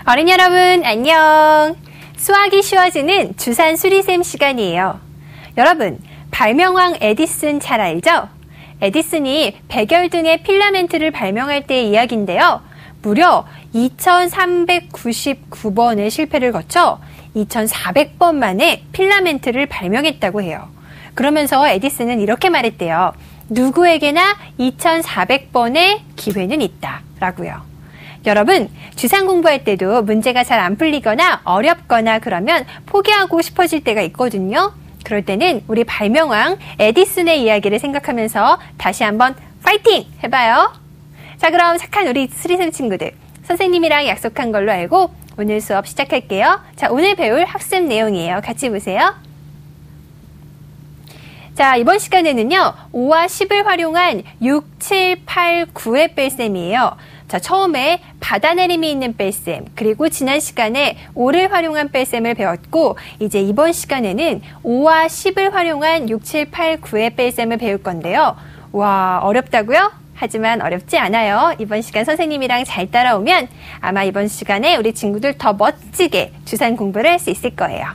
어린이 여러분 안녕. 수학이 쉬워지는 주산 수리쌤 시간이에요. 여러분, 발명왕 에디슨 잘 알죠? 에디슨이 백열등의 필라멘트를 발명할 때의 이야기인데요. 무려 2399번의 실패를 거쳐 2400번 만에 필라멘트를 발명했다고 해요. 그러면서 에디슨은 이렇게 말했대요. 누구에게나 2400번의 기회는 있다 라고요. 여러분, 주산 공부할 때도 문제가 잘 안 풀리거나 어렵거나 그러면 포기하고 싶어질 때가 있거든요. 그럴 때는 우리 발명왕 에디슨의 이야기를 생각하면서 다시 한번 파이팅! 해봐요. 자, 그럼 착한 우리 수리쌤 친구들, 선생님이랑 약속한 걸로 알고 오늘 수업 시작할게요. 자, 오늘 배울 학습 내용이에요. 같이 보세요. 자, 이번 시간에는요, 5와 10을 활용한 6, 7, 8, 9의 뺄셈이에요. 자, 처음에 받아내림이 있는 뺄셈, 그리고 지난 시간에 5를 활용한 뺄셈을 배웠고, 이제 이번 시간에는 5와 10을 활용한 6, 7, 8, 9의 뺄셈을 배울 건데요. 와, 어렵다고요? 하지만 어렵지 않아요. 이번 시간 선생님이랑 잘 따라오면 아마 이번 시간에 우리 친구들 더 멋지게 주산 공부를 할 수 있을 거예요.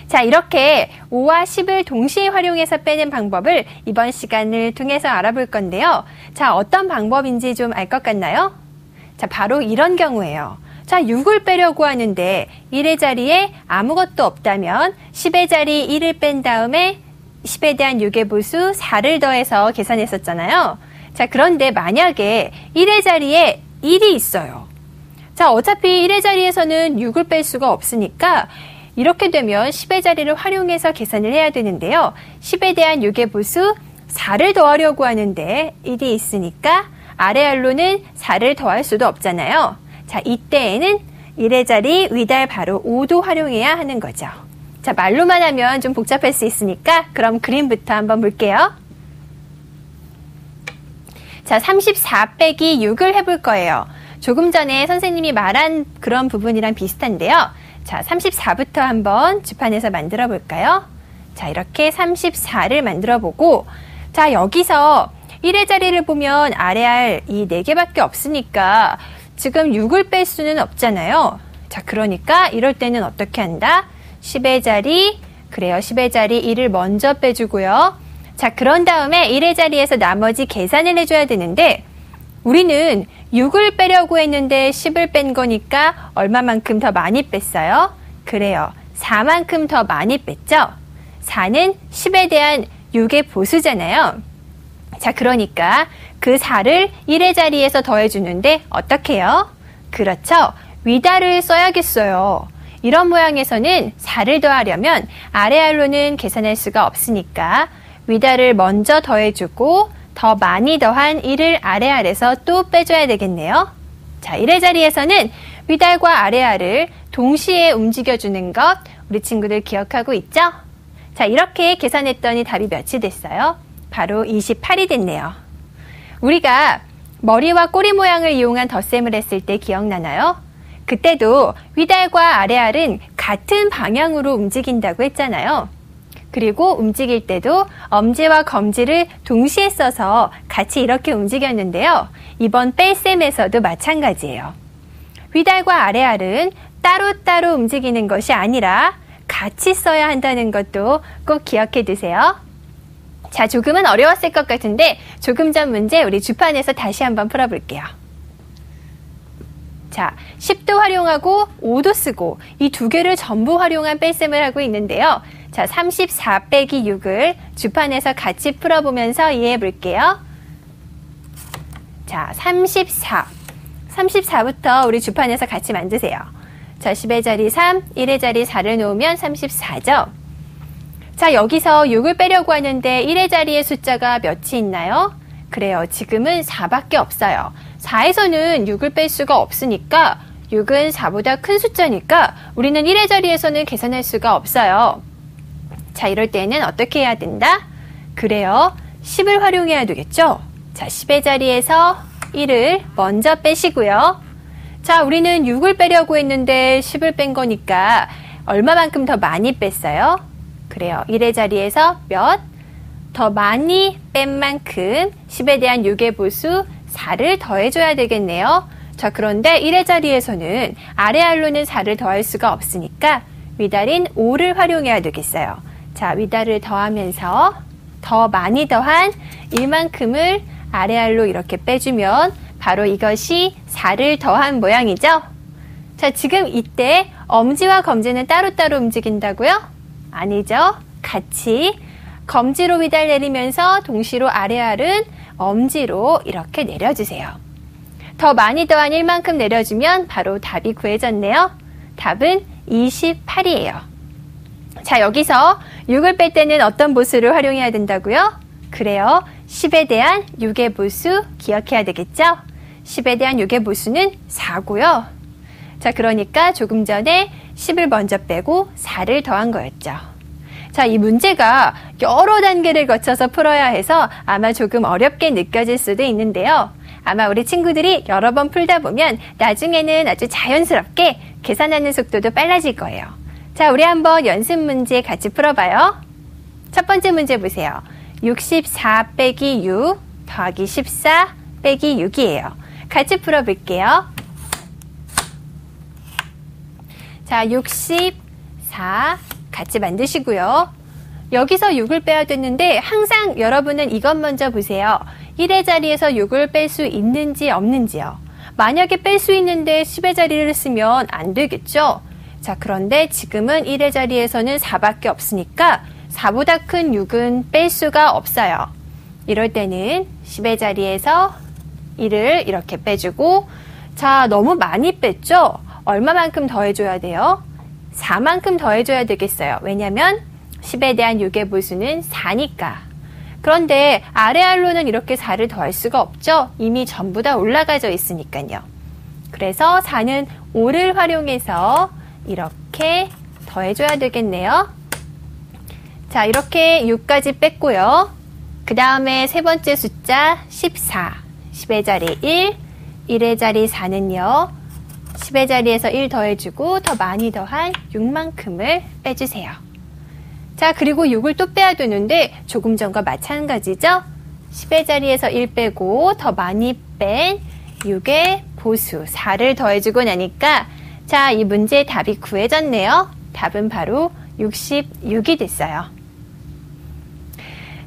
자, 이렇게 5와 10을 동시에 활용해서 빼는 방법을 이번 시간을 통해서 알아볼 건데요. 자, 어떤 방법인지 좀 알 것 같나요? 자, 바로 이런 경우예요. 자, 6을 빼려고 하는데 1의 자리에 아무것도 없다면 10의 자리 1을 뺀 다음에 10에 대한 6의 보수 4를 더해서 계산했었잖아요. 자, 그런데 만약에 1의 자리에 1이 있어요. 자, 어차피 1의 자리에서는 6을 뺄 수가 없으니까 이렇게 되면 10의 자리를 활용해서 계산을 해야 되는데요. 10에 대한 6의 보수 4를 더하려고 하는데 1이 있으니까 아래알로는 4를 더할 수도 없잖아요. 자, 이때에는 1의 자리 위달 바로 5도 활용해야 하는 거죠. 자, 말로만 하면 좀 복잡할 수 있으니까 그럼 그림부터 한번 볼게요. 자, 34 빼기 6을 해볼 거예요. 조금 전에 선생님이 말한 그런 부분이랑 비슷한데요. 자, 34부터 한번 주판에서 만들어 볼까요? 자, 이렇게 34를 만들어 보고, 자, 여기서 1의 자리를 보면 아래알 이 4개밖에 없으니까 지금 6을 뺄 수는 없잖아요. 자, 그러니까 이럴 때는 어떻게 한다? 10의 자리, 그래요. 10의 자리 1을 먼저 빼주고요. 자, 그런 다음에 1의 자리에서 나머지 계산을 해줘야 되는데 우리는 6을 빼려고 했는데 10을 뺀 거니까 얼마만큼 더 많이 뺐어요? 그래요. 4만큼 더 많이 뺐죠? 4는 10에 대한 6의 보수잖아요. 자, 그러니까 그 4를 1의 자리에서 더해주는데 어떻게 해요? 그렇죠. 위달을 써야겠어요. 이런 모양에서는 4를 더하려면 아래알로는 계산할 수가 없으니까 위달을 먼저 더해주고 더 많이 더한 1을 아래알에서 또 빼줘야 되겠네요. 자, 1의 자리에서는 위달과 아래알을 동시에 움직여주는 것 우리 친구들 기억하고 있죠? 자, 이렇게 계산했더니 답이 몇이 됐어요? 바로 28이 됐네요. 우리가 머리와 꼬리 모양을 이용한 덧셈을 했을 때 기억나나요? 그때도 위달과 아래알은 같은 방향으로 움직인다고 했잖아요. 그리고 움직일 때도 엄지와 검지를 동시에 써서 같이 이렇게 움직였는데요. 이번 뺄셈에서도 마찬가지예요. 위달과 아래알은 따로따로 움직이는 것이 아니라 같이 써야 한다는 것도 꼭 기억해 두세요. 자, 조금은 어려웠을 것 같은데 조금 전 문제 우리 주판에서 다시 한번 풀어볼게요. 자, 10도 활용하고 5도 쓰고 이 두 개를 전부 활용한 뺄셈을 하고 있는데요. 자, 34 빼기 6을 주판에서 같이 풀어보면서 이해해 볼게요. 자, 34부터 우리 주판에서 같이 만드세요. 자, 10의 자리 3, 1의 자리 4를 놓으면 34죠. 자, 여기서 6을 빼려고 하는데 1의 자리에 숫자가 몇이 있나요? 그래요. 지금은 4밖에 없어요. 4에서는 6을 뺄 수가 없으니까 6은 4보다 큰 숫자니까 우리는 1의 자리에서는 계산할 수가 없어요. 자, 이럴 때는 어떻게 해야 된다? 그래요. 10을 활용해야 되겠죠? 자, 10의 자리에서 1을 먼저 빼시고요. 자, 우리는 6을 빼려고 했는데 10을 뺀 거니까 얼마만큼 더 많이 뺐어요? 그래요. 1의 자리에서 몇? 더 많이 뺀 만큼 10에 대한 6의 보수 4를 더해줘야 되겠네요. 자, 그런데 1의 자리에서는 아래 알로는 4를 더할 수가 없으니까 위달인 5를 활용해야 되겠어요. 자, 위달을 더하면서 더 많이 더한 1만큼을 아래 알로 이렇게 빼주면 바로 이것이 4를 더한 모양이죠. 자, 지금 이때 엄지와 검지는 따로따로 움직인다고요? 아니죠. 같이 검지로 위달 내리면서 동시로 아래 알은 엄지로 이렇게 내려주세요. 더 많이 더한 1만큼 내려주면 바로 답이 구해졌네요. 답은 28이에요. 자, 여기서 6을 뺄 때는 어떤 보수를 활용해야 된다고요? 그래요. 10에 대한 6의 보수 기억해야 되겠죠? 10에 대한 6의 보수는 4고요. 자, 그러니까 조금 전에 10을 먼저 빼고 4를 더한 거였죠. 자, 이 문제가 여러 단계를 거쳐서 풀어야 해서 아마 조금 어렵게 느껴질 수도 있는데요. 아마 우리 친구들이 여러 번 풀다 보면 나중에는 아주 자연스럽게 계산하는 속도도 빨라질 거예요. 자, 우리 한번 연습 문제 같이 풀어봐요. 첫 번째 문제 보세요. 64 빼기 6 더하기 14 빼기 6이에요. 같이 풀어볼게요. 자, 64 같이 만드시고요. 여기서 6을 빼야 되는데 항상 여러분은 이것 먼저 보세요. 1의 자리에서 6을 뺄 수 있는지 없는지요. 만약에 뺄 수 있는데 10의 자리를 쓰면 안 되겠죠. 자, 그런데 지금은 1의 자리에서는 4밖에 없으니까 4보다 큰 6은 뺄 수가 없어요. 이럴 때는 10의 자리에서 1을 이렇게 빼주고, 자, 너무 많이 뺐죠? 얼마만큼 더해줘야 돼요? 4만큼 더해줘야 되겠어요. 왜냐면 10에 대한 6의 보수는 4니까. 그런데 아래 알로는 이렇게 4를 더할 수가 없죠. 이미 전부 다 올라가져 있으니까요. 그래서 4는 5를 활용해서 이렇게 더해줘야 되겠네요. 자, 이렇게 6까지 뺐고요. 그 다음에 세 번째 숫자 14. 10의 자리 1, 1의 자리 4는요. 10의 자리에서 1 더해주고 더 많이 더한 6만큼을 빼주세요. 자, 그리고 6을 또 빼야 되는데 조금 전과 마찬가지죠? 10의 자리에서 1 빼고 더 많이 뺀 6의 보수 4를 더해주고 나니까 자, 이 문제의 답이 구해졌네요. 답은 바로 66이 됐어요.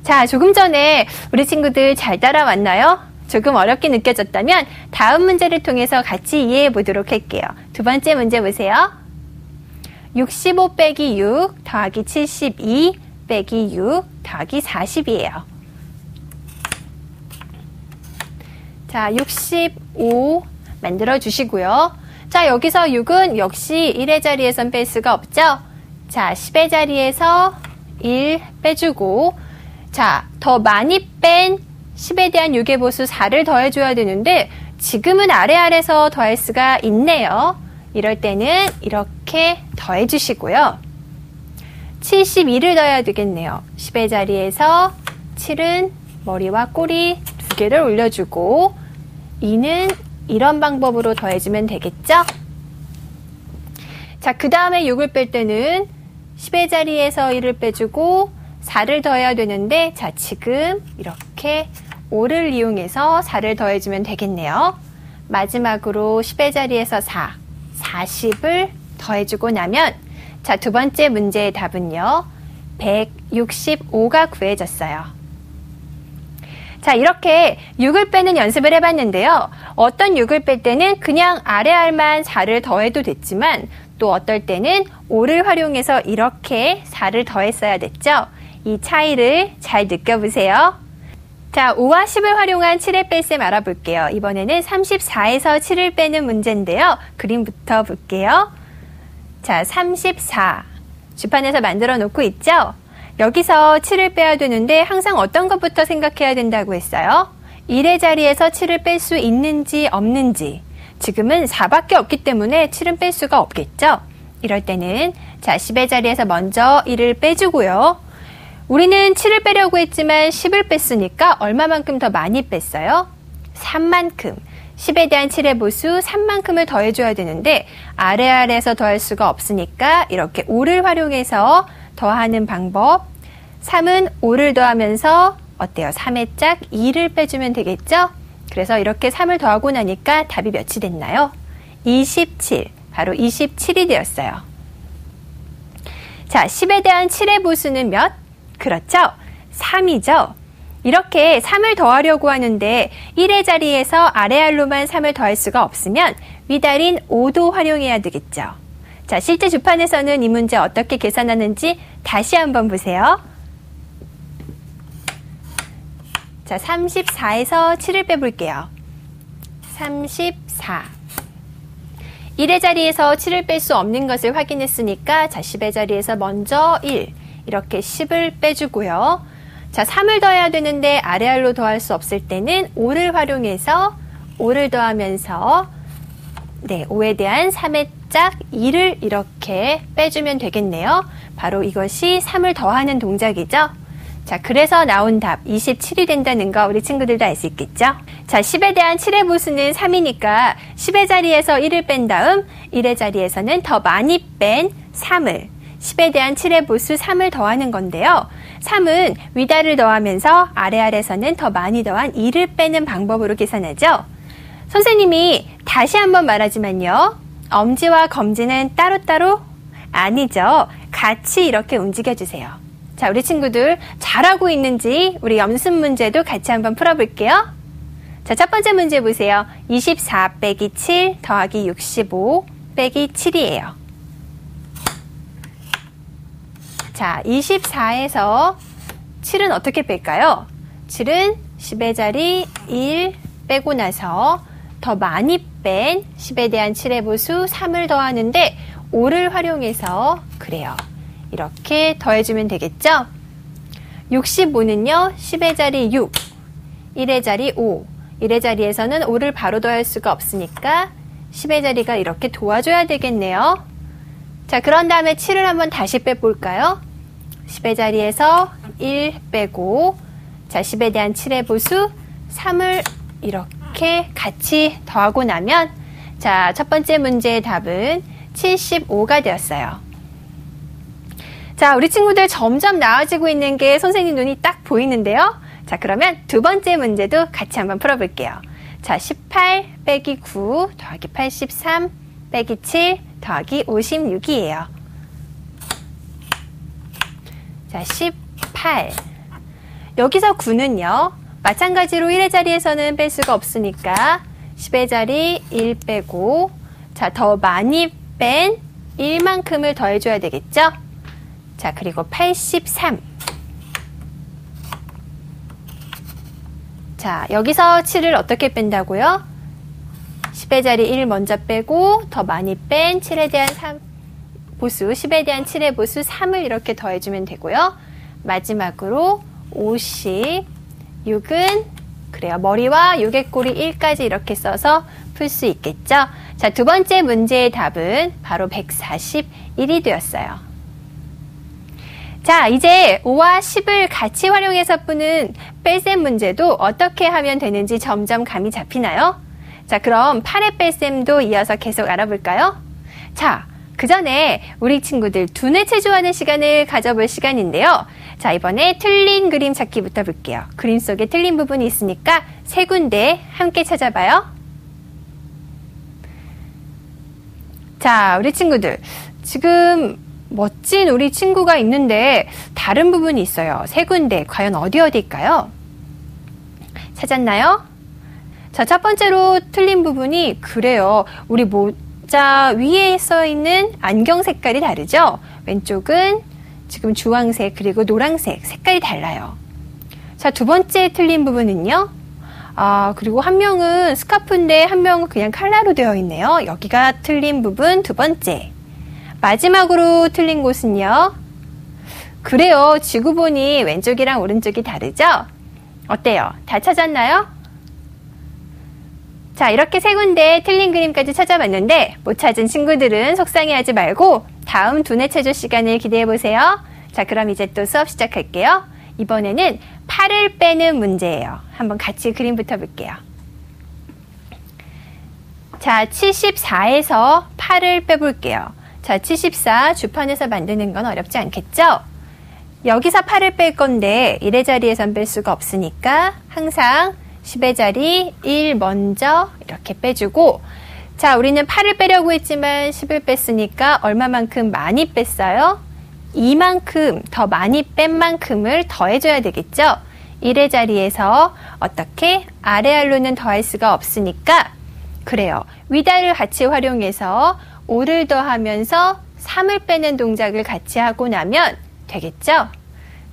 자, 조금 전에 우리 친구들 잘 따라왔나요? 조금 어렵게 느껴졌다면 다음 문제를 통해서 같이 이해해 보도록 할게요. 두 번째 문제 보세요. 65 빼기 6 더하기 72 빼기 6 더하기 40이에요. 자, 65 만들어 주시고요. 자, 여기서 6은 역시 1의 자리에선 뺄 수가 없죠. 자, 10의 자리에서 1 빼주고, 자, 더 많이 뺀 10에 대한 6의 보수 4를 더해줘야 되는데 지금은 아래에서 더할 수가 있네요. 이럴 때는 이렇게 더해주시고요. 72를 더해야 되겠네요. 10의 자리에서 7은 머리와 꼬리 두 개를 올려주고 2는 이런 방법으로 더해주면 되겠죠? 자, 그 다음에 6을 뺄 때는 10의 자리에서 1을 빼주고 4를 더해야 되는데 자, 지금 이렇게 5를 이용해서 4를 더해주면 되겠네요. 마지막으로 10의 자리에서 4, 40을 더해주고 나면 자, 두 번째 문제의 답은요. 165가 구해졌어요. 자, 이렇게 6을 빼는 연습을 해봤는데요. 어떤 6을 뺄 때는 그냥 아래 알만 4를 더해도 됐지만 또 어떨 때는 5를 활용해서 이렇게 4를 더했어야 됐죠. 이 차이를 잘 느껴보세요. 자, 5와 10을 활용한 7의 뺄셈 알아볼게요. 이번에는 34에서 7을 빼는 문제인데요. 그림부터 볼게요. 자, 34. 주판에서 만들어 놓고 있죠? 여기서 7을 빼야 되는데 항상 어떤 것부터 생각해야 된다고 했어요? 1의 자리에서 7을 뺄 수 있는지 없는지. 지금은 4밖에 없기 때문에 7은 뺄 수가 없겠죠? 이럴 때는 자, 10의 자리에서 먼저 1을 빼주고요. 우리는 7을 빼려고 했지만 10을 뺐으니까 얼마만큼 더 많이 뺐어요? 3만큼. 10에 대한 7의 보수 3만큼을 더해줘야 되는데 아래에서 더할 수가 없으니까 이렇게 5를 활용해서 더하는 방법. 3은 5를 더하면서 어때요? 3의 짝 2를 빼주면 되겠죠? 그래서 이렇게 3을 더하고 나니까 답이 몇이 됐나요? 27. 바로 27이 되었어요. 자, 10에 대한 7의 보수는 몇? 그렇죠. 3이죠. 이렇게 3을 더하려고 하는데 1의 자리에서 아래 알로만 3을 더할 수가 없으면 위달인 5도 활용해야 되겠죠. 자, 실제 주판에서는 이 문제 어떻게 계산하는지 다시 한번 보세요. 자, 34에서 7을 빼볼게요. 34. 1의 자리에서 7을 뺄 수 없는 것을 확인했으니까 자, 10의 자리에서 먼저 1 이렇게 10을 빼주고요. 자, 3을 더해야 되는데 아래 알로 더할 수 없을 때는 5를 활용해서 5를 더하면서 5에 대한 3의 짝 2를 이렇게 빼주면 되겠네요. 바로 이것이 3을 더하는 동작이죠. 자, 그래서 나온 답 27이 된다는 거 우리 친구들도 알 수 있겠죠? 자, 10에 대한 7의 보수는 3이니까 10의 자리에서 1을 뺀 다음 1의 자리에서는 더 많이 뺀 3을 10에 대한 7의 보수 3을 더하는 건데요. 3은 위달을 더하면서 아래에서는 더 많이 더한 2를 빼는 방법으로 계산하죠. 선생님이 다시 한번 말하지만요. 엄지와 검지는 따로따로 아니죠. 같이 이렇게 움직여주세요. 자, 우리 친구들 잘하고 있는지 우리 연습 문제도 같이 한번 풀어볼게요. 자, 첫 번째 문제 보세요. 24 빼기 7 더하기 65 빼기 7이에요. 자, 24에서 7은 어떻게 뺄까요? 7은 10의 자리 1 빼고 나서 더 많이 뺀 10에 대한 7의 보수 3을 더하는데 5를 활용해서 그래요. 이렇게 더해주면 되겠죠? 65는요. 10의 자리 6, 1의 자리 5, 1의 자리에서는 5를 바로 더할 수가 없으니까 10의 자리가 이렇게 도와줘야 되겠네요. 자, 그런 다음에 7을 한번 다시 빼볼까요? 10의 자리에서 1 빼고 자, 10에 대한 7의 보수 3을 이렇게 같이 더하고 나면 자, 첫 번째 문제의 답은 75가 되었어요. 자, 우리 친구들 점점 나아지고 있는 게 선생님 눈이 딱 보이는데요. 자, 그러면 두 번째 문제도 같이 한번 풀어볼게요. 자, 18 빼기 9 더하기 83 빼기 7 더하기 56이에요. 자, 18. 여기서 9는요. 마찬가지로 1의 자리에서는 뺄 수가 없으니까 10의 자리 1 빼고 자, 더 많이 뺀 1만큼을 더해줘야 되겠죠? 자, 그리고 83. 자, 여기서 7을 어떻게 뺀다고요? 10의 자리 1 먼저 빼고 더 많이 뺀 7에 대한 3 보수, 10에 대한 7의 보수 3을 이렇게 더해주면 되고요. 마지막으로 56은 그래요. 머리와 6의 꼬리 1까지 이렇게 써서 풀 수 있겠죠? 자, 두 번째 문제의 답은 바로 141이 되었어요. 자, 이제 5와 10을 같이 활용해서 푸는 뺄셈 문제도 어떻게 하면 되는지 점점 감이 잡히나요? 자, 그럼 8의 뺄셈도 이어서 계속 알아볼까요? 자, 그 전에 우리 친구들 두뇌 체조하는 시간을 가져볼 시간인데요. 자, 이번에 틀린 그림 찾기부터 볼게요. 그림 속에 틀린 부분이 있으니까 세 군데 함께 찾아봐요. 자, 우리 친구들 지금 멋진 우리 친구가 있는데 다른 부분이 있어요. 세 군데. 과연 어디일까요? 찾았나요? 자, 첫 번째로 틀린 부분이 그래요. 우리 모자 위에 써 있는 안경 색깔이 다르죠? 왼쪽은 지금 주황색 그리고 노란색 색깔이 달라요. 자, 두 번째 틀린 부분은요. 그리고 한 명은 스카프인데 한 명은 그냥 칼라로 되어 있네요. 여기가 틀린 부분 두 번째. 마지막으로 틀린 곳은요. 그래요. 지구 보니 왼쪽이랑 오른쪽이 다르죠? 어때요? 다 찾았나요? 자, 이렇게 세 군데 틀린 그림까지 찾아봤는데 못 찾은 친구들은 속상해하지 말고 다음 두뇌 체조 시간을 기대해보세요. 자, 그럼 이제 또 수업 시작할게요. 이번에는 8을 빼는 문제예요. 한번 같이 그림부터 볼게요. 자, 74에서 8을 빼볼게요. 자, 74 주판에서 만드는 건 어렵지 않겠죠? 여기서 8을 뺄 건데 1의 자리에선 뺄 수가 없으니까 항상 10의 자리 1 먼저 이렇게 빼주고, 자, 우리는 8을 빼려고 했지만 10을 뺐으니까 얼마만큼 많이 뺐어요? 이만큼 더 많이 뺀 만큼을 더해줘야 되겠죠? 1의 자리에서 어떻게? 아래알로는 더할 수가 없으니까, 그래요. 위달을 같이 활용해서 5를 더하면서 3을 빼는 동작을 같이 하고 나면 되겠죠?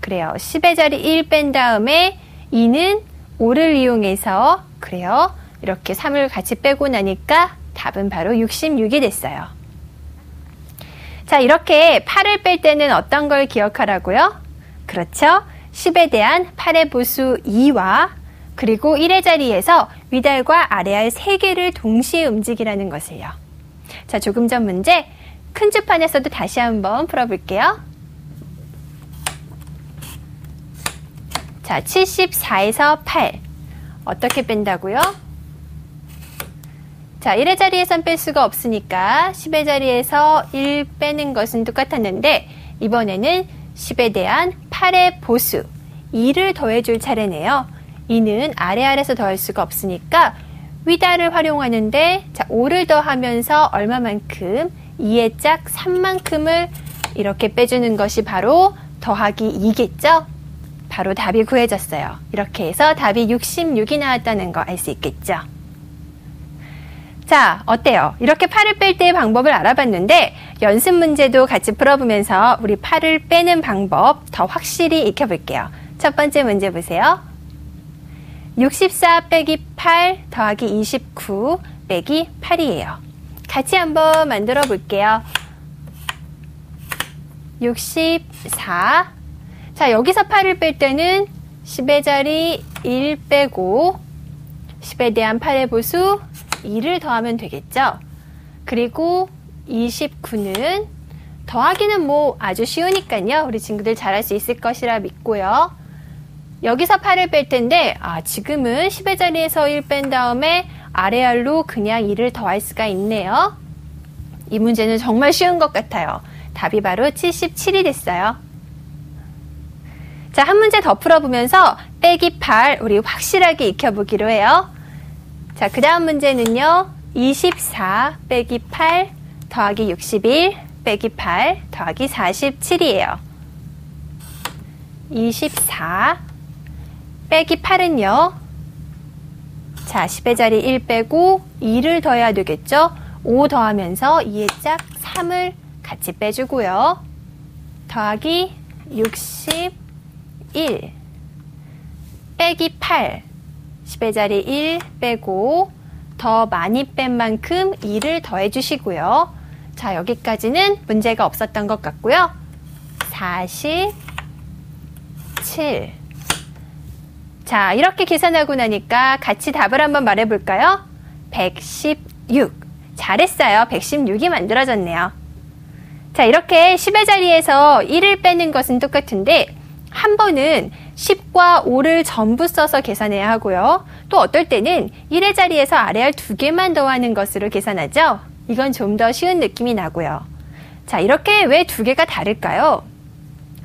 그래요. 10의 자리 1 뺀 다음에 2는 5를 이용해서, 그래요. 이렇게 3을 같이 빼고 나니까 답은 바로 66이 됐어요. 자, 이렇게 8을 뺄 때는 어떤 걸 기억하라고요? 그렇죠. 10에 대한 8의 보수 2와 그리고 1의 자리에서 위달과 아래알 3개를 동시에 움직이라는 것을요. 자, 조금 전 문제 큰 주판에서도 다시 한번 풀어볼게요. 자, 74에서 8 어떻게 뺀다고요? 자, 1의 자리에선 뺄 수가 없으니까 10의 자리에서 1 빼는 것은 똑같았는데 이번에는 10에 대한 8의 보수 2를 더해줄 차례네요. 2는 아래알에서 더할 수가 없으니까 위달을 활용하는데, 자, 5를 더하면서 얼마만큼? 2의 짝 3만큼을 이렇게 빼주는 것이 바로 더하기 2겠죠? 바로 답이 구해졌어요. 이렇게 해서 답이 66이 나왔다는 거 알 수 있겠죠? 자, 어때요? 이렇게 8을 뺄 때의 방법을 알아봤는데 연습 문제도 같이 풀어보면서 우리 8을 빼는 방법 더 확실히 익혀볼게요. 첫 번째 문제 보세요. 64 빼기 8 더하기 29 빼기 8이에요. 같이 한번 만들어 볼게요. 64. 자, 여기서 8을 뺄 때는 10의 자리 1 빼고 10에 대한 8의 보수 2를 더하면 되겠죠. 그리고 29는 더하기는 뭐 아주 쉬우니까요. 우리 친구들 잘할 수 있을 것이라 믿고요. 여기서 8을 뺄 텐데 지금은 10의 자리에서 1 뺀 다음에 아래알로 그냥 2를 더할 수가 있네요. 이 문제는 정말 쉬운 것 같아요. 답이 바로 77이 됐어요. 자, 한 문제 더 풀어보면서 빼기 8 우리 확실하게 익혀보기로 해요. 자, 그 다음 문제는요. 24 빼기 8 더하기 61 빼기 8 더하기 47이에요. 24 빼기 8은요. 자, 10의 자리 1 빼고 2를 더해야 되겠죠. 5 더하면서 2의 짝 3을 같이 빼주고요. 더하기 61 빼기 8 10의 자리 1 빼고 더 많이 뺀 만큼 2를 더해 주시고요. 자, 여기까지는 문제가 없었던 것 같고요. 47. 자, 이렇게 계산하고 나니까 같이 답을 한번 말해볼까요? 116. 잘했어요. 116이 만들어졌네요. 자, 이렇게 10의 자리에서 1을 빼는 것은 똑같은데 한 번은 10과 5를 전부 써서 계산해야 하고요. 또 어떨 때는 1의 자리에서 아래알 2개만 더하는 것으로 계산하죠. 이건 좀 더 쉬운 느낌이 나고요. 자, 이렇게 왜 2개가 다를까요?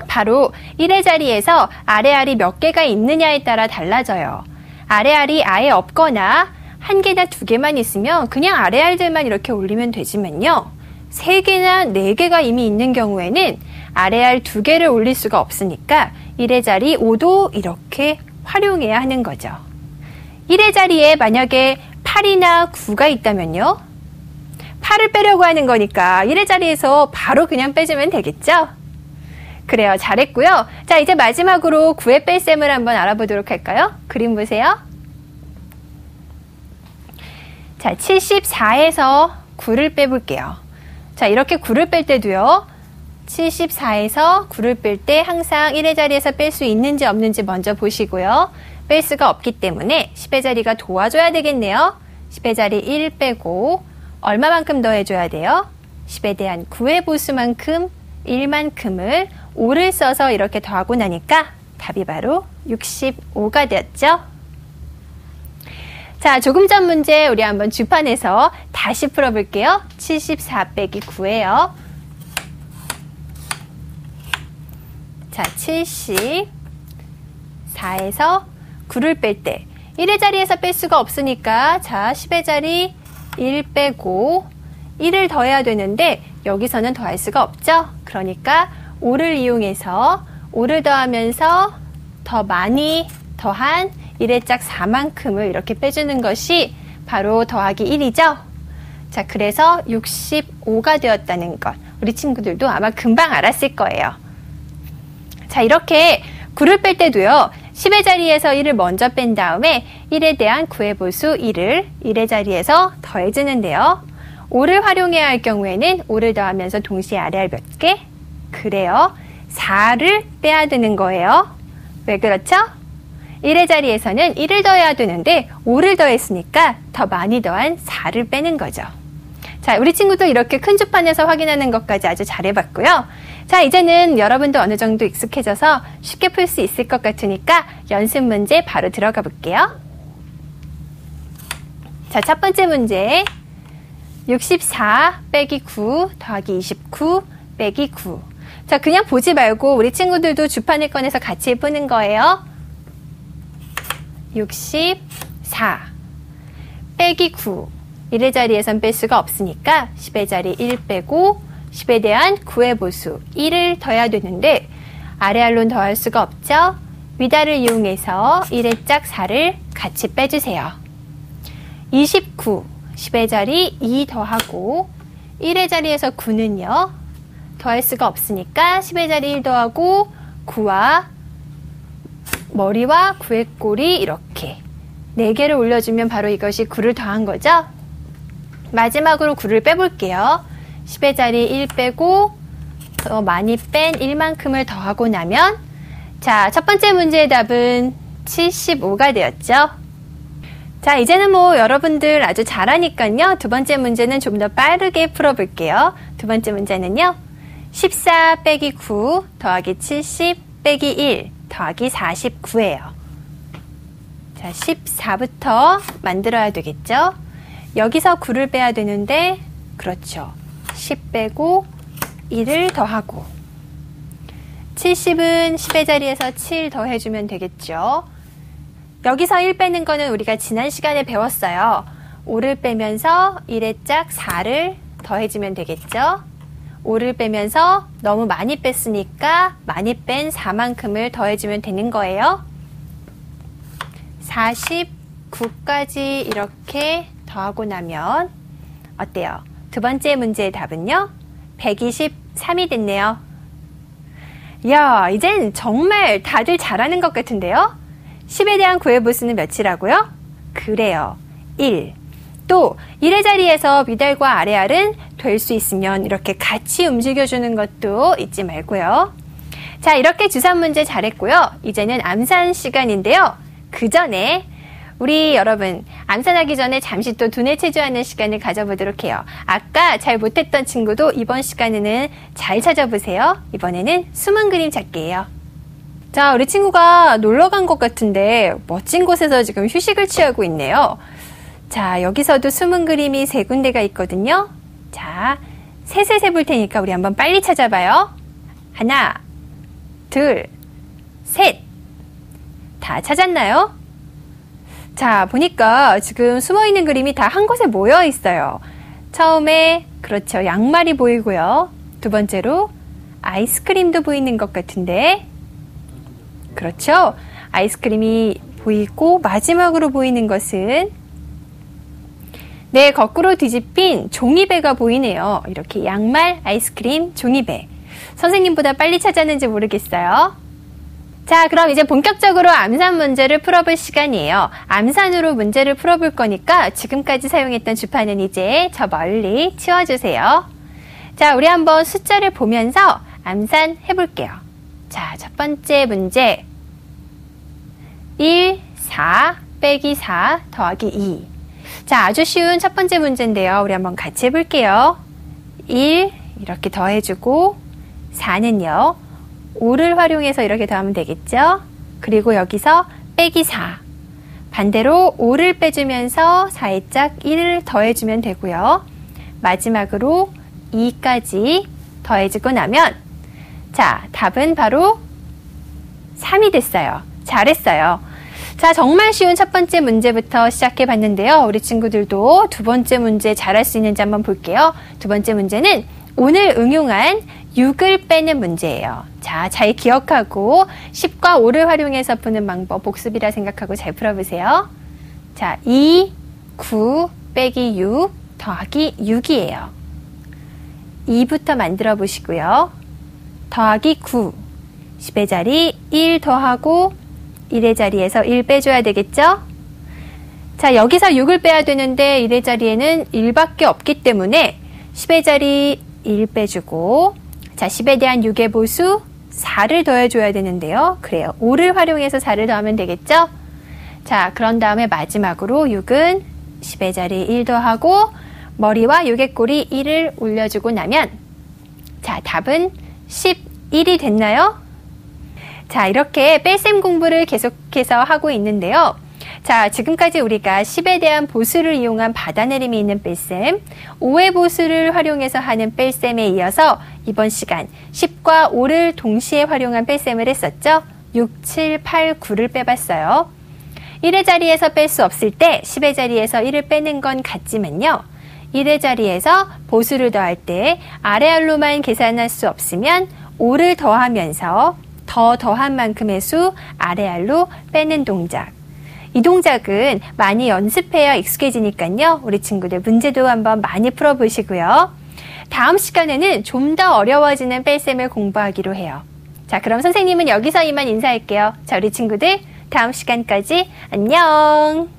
바로 1의 자리에서 아래알이 몇 개가 있느냐에 따라 달라져요. 아래알이 아예 없거나 1개나 2개만 있으면 그냥 아래알들만 이렇게 올리면 되지만요. 3개나 4개가 이미 있는 경우에는 아래알 2개를 올릴 수가 없으니까 1의 자리 5도 이렇게 활용해야 하는 거죠. 1의 자리에 만약에 8이나 9가 있다면요. 8을 빼려고 하는 거니까 1의 자리에서 바로 그냥 빼주면 되겠죠? 그래요. 잘했고요. 자, 이제 마지막으로 9의 뺄셈을 한번 알아보도록 할까요? 그림 보세요. 자, 74에서 9를 빼볼게요. 자, 이렇게 9를 뺄 때도요. 74에서 9를 뺄 때 항상 1의 자리에서 뺄 수 있는지 없는지 먼저 보시고요. 뺄 수가 없기 때문에 10의 자리가 도와줘야 되겠네요. 10의 자리 1 빼고 얼마만큼 더해줘야 돼요? 10에 대한 9의 보수만큼 1만큼을 5를 써서 이렇게 더하고 나니까 답이 바로 65가 되었죠. 자, 조금 전 문제 우리 한번 주판에서 다시 풀어볼게요. 74 빼기 9예요. 자, 74에서 9를 뺄 때 1의 자리에서 뺄 수가 없으니까 자 10의 자리 1 빼고 1을 더해야 되는데 여기서는 더할 수가 없죠. 그러니까 5를 이용해서 5를 더하면서 더 많이 더한 1의 짝 4만큼을 이렇게 빼주는 것이 바로 더하기 1이죠. 자, 그래서 65가 되었다는 것. 우리 친구들도 아마 금방 알았을 거예요. 자, 이렇게 9를 뺄 때도요. 10의 자리에서 1을 먼저 뺀 다음에 1에 대한 구해보수 1을 1의 자리에서 더해주는데요. 5를 활용해야 할 경우에는 5를 더하면서 동시에 아래알 몇 개? 그래요. 4를 빼야 되는 거예요. 왜 그렇죠? 1의 자리에서는 1을 더해야 되는데 5를 더했으니까 더 많이 더한 4를 빼는 거죠. 자, 우리 친구도 이렇게 큰 주판에서 확인하는 것까지 아주 잘해봤고요. 자, 이제는 여러분도 어느 정도 익숙해져서 쉽게 풀 수 있을 것 같으니까 연습 문제 바로 들어가 볼게요. 자, 첫 번째 문제. 64 빼기 9 더하기 29 빼기 9. 자, 그냥 보지 말고 우리 친구들도 주판을 꺼내서 같이 푸는 거예요. 64 빼기 9. 1의 자리에선 뺄 수가 없으니까 10의 자리 1 빼고 10에 대한 구해보수 1을 더해야 되는데 아래알론 더할 수가 없죠. 위다를 이용해서 1의 짝 4를 같이 빼주세요. 29 10의 자리 2 더하고 1의 자리에서 9는요. 더할 수가 없으니까 10의 자리 1 더하고 9와 머리와 9의 꼬리 이렇게 4개를 올려주면 바로 이것이 9를 더한 거죠. 마지막으로 9를 빼볼게요. 10의 자리 1 빼고 더 많이 뺀 1만큼을 더하고 나면 자, 첫 번째 문제의 답은 75가 되었죠. 자, 이제는 뭐 여러분들 아주 잘하니까요. 두 번째 문제는 좀 더 빠르게 풀어볼게요. 두 번째 문제는요. 14 빼기 9 더하기 70 빼기 1 더하기 49예요. 자, 14부터 만들어야 되겠죠. 여기서 9를 빼야 되는데 그렇죠. 10 빼고 1을 더하고 70은 10의 자리에서 7 더해주면 되겠죠. 여기서 1 빼는 거는 우리가 지난 시간에 배웠어요. 5를 빼면서 1의 짝 4를 더해주면 되겠죠. 5를 빼면서 너무 많이 뺐으니까 많이 뺀 4만큼을 더해주면 되는 거예요. 49까지 이렇게 더하고 나면 어때요? 두 번째 문제의 답은요? 123이 됐네요. 이야, 이젠 정말 다들 잘하는 것 같은데요? 10에 대한 구해보수는 몇이라고요? 그래요. 1. 또 1의 자리에서 위달과 아래알은 될 수 있으면 이렇게 같이 움직여주는 것도 잊지 말고요. 자, 이렇게 주산 문제 잘했고요. 이제는 암산 시간인데요. 그 전에 우리 여러분 암산하기 전에 잠시 또 두뇌 체조하는 시간을 가져보도록 해요. 아까 잘 못했던 친구도 이번 시간에는 잘 찾아보세요. 이번에는 숨은 그림 찾기예요. 자, 우리 친구가 놀러 간 것 같은데 멋진 곳에서 지금 휴식을 취하고 있네요. 자, 여기서도 숨은 그림이 3군데가 있거든요. 자, 셋을 세볼 테니까 우리 한번 빨리 찾아봐요. 하나, 둘, 셋. 다 찾았나요? 자, 보니까 지금 숨어있는 그림이 다 한 곳에 모여 있어요. 처음에 그렇죠, 양말이 보이고요. 두 번째로 아이스크림도 보이는 것 같은데 그렇죠, 아이스크림이 보이고 마지막으로 보이는 것은 네, 거꾸로 뒤집힌 종이배가 보이네요. 이렇게 양말, 아이스크림, 종이배. 선생님보다 빨리 찾았는지 모르겠어요. 자, 그럼 이제 본격적으로 암산 문제를 풀어볼 시간이에요. 암산으로 문제를 풀어볼 거니까 지금까지 사용했던 주판은 이제 저 멀리 치워주세요. 자, 우리 한번 숫자를 보면서 암산 해볼게요. 자, 첫 번째 문제. 1, 4 빼기 4 더하기 2. 자, 아주 쉬운 첫 번째 문제인데요. 우리 한번 같이 해볼게요. 1 이렇게 더해주고 4는요. 5를 활용해서 이렇게 더하면 되겠죠. 그리고 여기서 빼기 4. 반대로 5를 빼주면서 4의 짝 1을 더해주면 되고요. 마지막으로 2까지 더해주고 나면 자, 답은 바로 3이 됐어요. 잘했어요. 자, 정말 쉬운 첫 번째 문제부터 시작해 봤는데요. 우리 친구들도 두 번째 문제 잘할 수 있는지 한번 볼게요. 두 번째 문제는 오늘 응용한 6을 빼는 문제예요. 자, 잘 기억하고 10과 5를 활용해서 푸는 방법 복습이라 생각하고 잘 풀어보세요. 자, 2, 9 빼기 6 더하기 6이에요. 2부터 만들어 보시고요. 더하기 9, 10의 자리 1 더하고 1의 자리에서 1 빼줘야 되겠죠? 자, 여기서 6을 빼야 되는데 1의 자리에는 1밖에 없기 때문에 10의 자리 1 빼주고, 자, 10에 대한 6의 보수 4를 더해줘야 되는데요. 그래요. 5를 활용해서 4를 더하면 되겠죠? 자, 그런 다음에 마지막으로 6은 10의 자리 1 더하고 머리와 6의 꼬리 1을 올려주고 나면, 자, 답은 11이 됐나요? 자, 이렇게 뺄셈 공부를 계속해서 하고 있는데요. 자, 지금까지 우리가 10에 대한 보수를 이용한 받아내림이 있는 뺄셈, 5의 보수를 활용해서 하는 뺄셈에 이어서 이번 시간 10과 5를 동시에 활용한 뺄셈을 했었죠. 6, 7, 8, 9를 빼봤어요. 1의 자리에서 뺄 수 없을 때 10의 자리에서 1을 빼는 건 같지만요. 1의 자리에서 보수를 더할 때 아래알로만 계산할 수 없으면 5를 더하면서 더 더한 만큼의 수 아래알로 빼는 동작. 이 동작은 많이 연습해야 익숙해지니까요. 우리 친구들 문제도 한번 많이 풀어보시고요. 다음 시간에는 좀 더 어려워지는 뺄셈을 공부하기로 해요. 자, 그럼 선생님은 여기서 이만 인사할게요. 자, 우리 친구들 다음 시간까지 안녕.